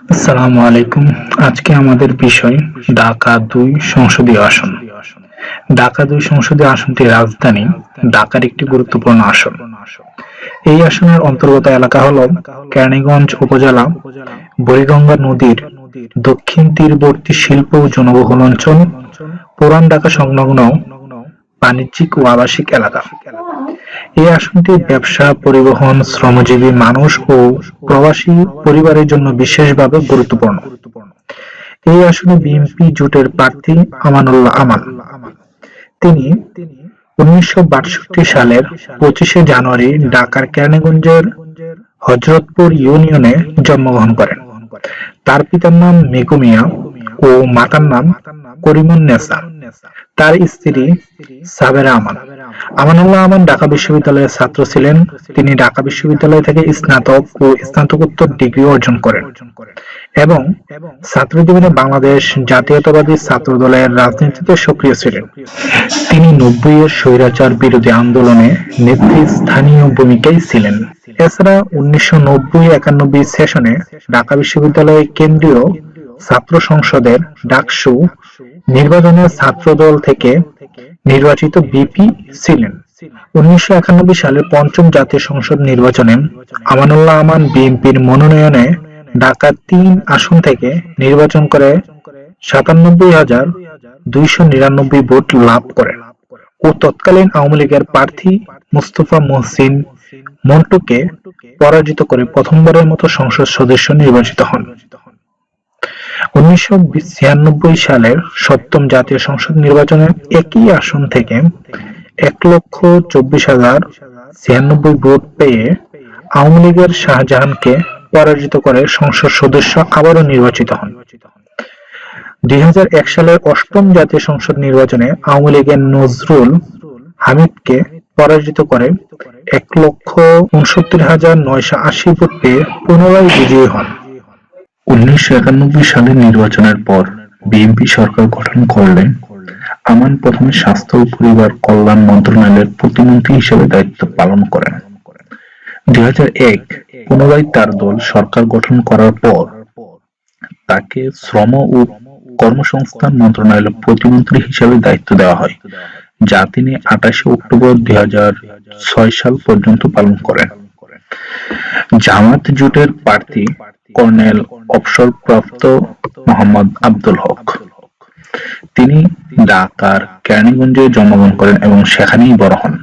আসসালামু আলাইকুম। আজকে আমাদের বিষয় ঢাকা-২ সংসদীয় আসন। ঢাকা-২ সংসদীয় আসনটি রাজধানী ঢাকার একটি গুরুত্বপূর্ণ আসন। এই আসনের অন্তর্গত এলাকা হল কেরানীগঞ্জ উপজেলা, বুড়িগঙ্গা নদীর দক্ষিণ তীরবর্তী শিল্প ও জনবহুল অঞ্চল, পুরান ঢাকা সংলগ্ন বাণিজ্যিক ও আবাসিক এলাকা। এই আসনটি ব্যবসা, পরিবহন, শ্রমজীবী মানুষ ও প্রবাসী পরিবারের জন্য বিশেষভাবে গুরুত্বপূর্ণ। এই আসনে বিএনপি জোটের প্রার্থী আমানুল্লাহ আমান। তিনি 1962 সালের 25শে জানুয়ারি ঢাকার কেরানীগঞ্জের হযরতপুর ইউনিয়নে জন্মগ্রহণ করেন। তার পিতার নাম মিকু মিয়া ও মাতার নাম করিমুন্নেছা। তার স্ত্রী সাবেরা আমান। আমানুল্লাহ আমান ঢাকা বিশ্ববিদ্যালয়ের ছাত্র ছিলেন। তিনি ঢাকা বিশ্ববিদ্যালয় থেকে স্নাতক ও স্নাতকোত্তর ডিগ্রি অর্জন করেন এবং ছাত্র জীবনে বাংলাদেশ জাতীয়তাবাদী ছাত্র দলের রাজনীতিতে সক্রিয় ছিলেন। তিনি 90-এর স্বৈরাচার বিরোধী আন্দোলনে নেতৃস্থানীয় ভূমিকায় ছিলেন। এছাড়া 1990-91 সেশনে ঢাকা বিশ্ববিদ্যালয় কেন্দ্রীয় ছাত্র সংসদের ডাকসু নির্বাচনে ছাত্রদল থেকে নির্বাচিত ভিপি ছিলেন। 1991 সালের পঞ্চম জাতীয় সংসদ নির্বাচনে আমানুল্লাহ আমান বিএনপির মনোনয়নে ঢাকা-৩ আসন থেকে নির্বাচন করে 97,299 ভোট লাভ করেন ও তৎকালীন আওয়ামী লীগের প্রার্থী মোস্তফা মহসিন মন্টুকে পরাজিত করে প্রথমবারের মতো সংসদ সদস্য নির্বাচিত হন। 1996 সালের সপ্তম জাতীয় সংসদ নির্বাচনে একই আসন থেকে 1,24,096 ভোট পেয়ে আওয়ামী লীগের শাহজাহানকে পরাজিত করে সংসদ সদস্য আবারও নির্বাচিত হন। 2001 সালের অষ্টম জাতীয় সংসদ নির্বাচনে আওয়ামী লীগের নজরুল হামিদকে পরাজিত করে 1,69,980 ভোট পেয়ে পুনরায় বিজয়ী হন। 1991 সালের নির্বাচনের পর বিএনপি সরকার গঠন করলে আমান প্রথমে স্বাস্থ্য ও পরিবার কল্যাণ মন্ত্রণালয়ের প্রতিমন্ত্রী হিসেবে দায়িত্ব পালন করেন। 2001 পুনরায় তার দল সরকার গঠন করার পর তাকে শ্রম ও কর্মসংস্থান মন্ত্রণালয়ের প্রতিমন্ত্রী হিসেবে দায়িত্ব দেওয়া হয়, যা তিনি 28 অক্টোবর 2006 সাল পর্যন্ত পালন করেন। জামাত জোটের প্রার্থী কর্নেল অবসরপ্রাপ্ত মোহাম্মদ আব্দুল হক। তিনি ঢাকার কেরানীগঞ্জে জন্মগ্রহণ করেন এবং সেখানেই বড় হন।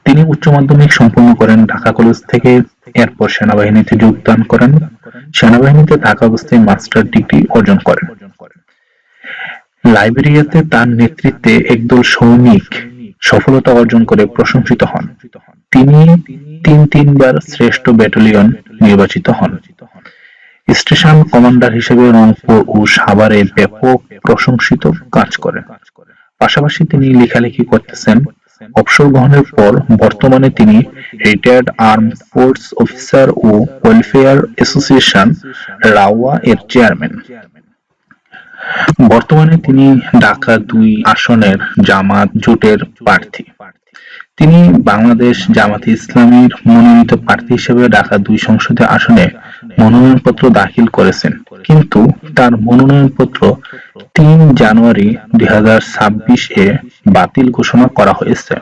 তিনি উচ্চ মাধ্যমিক সম্পন্ন করেন ঢাকা কলেজ থেকে। এরপর সেনাবাহিনীতে যোগদান করেন। সেনাবাহিনীতে থাকা অবস্থায় মাস্টার ডিগ্রি অর্জন করেন। লাইবেরিয়াতে তার নেতৃত্বে একদল সৈনিক সফলতা অর্জন করে প্রশংসিত হন। তিনি তিনবার শ্রেষ্ঠ ব্যাটালিয়ন নির্বাচিত হন। স্টেশন কমান্ডার হিসেবে রংপুর ও সাভারে ব্যাপক প্রশংসিত কাজ করেন। পাশাপাশি তিনি লেখালেখি করতেছেন। অবসর গ্রহণের পর বর্তমানে তিনি রিটায়ার্ড আর্ম ফোর্স অফিসার ও ওয়েলফেয়ার অ্যাসোসিয়েশন রাওয়া এর চেয়ারম্যান। বর্তমানে তিনি ঢাকা-২ আসনের জামাত জোটের প্রার্থী। তিনি বাংলাদেশ জামাতে ইসলামীর মনোনীত প্রার্থী হিসেবে ঢাকা-২ সংসদীয় আসনে মনোনয়নপত্র দাখিল করেছেন, কিন্তু তার মনোনয়নপত্র ৩ জানুয়ারি 2026-এ বাতিল ঘোষণা করা হয়েছে।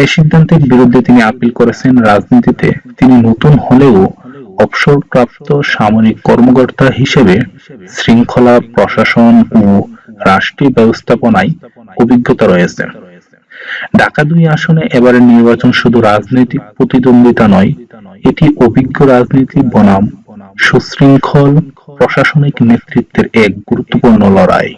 এই সিদ্ধান্তের বিরুদ্ধে তিনি আপিল করেছেন। রাজনীতিতে তিনি নতুন হলেও অবসরপ্রাপ্ত সামরিক কর্মকর্তা হিসেবে শৃঙ্খলা প্রশাসন ও রাষ্ট্রীয় ব্যবস্থাপনায় অভিজ্ঞতা রয়েছে। ঢাকা-২ আসনে এবারের নির্বাচন শুধু রাজনৈতিক প্রতিদ্বন্দ্বিতা নয়, এটি অভিজ্ঞ রাজনীতি বনাম সুশৃঙ্খল প্রশাসনিক নেতৃত্বের এক গুরুত্বপূর্ণ লড়াই।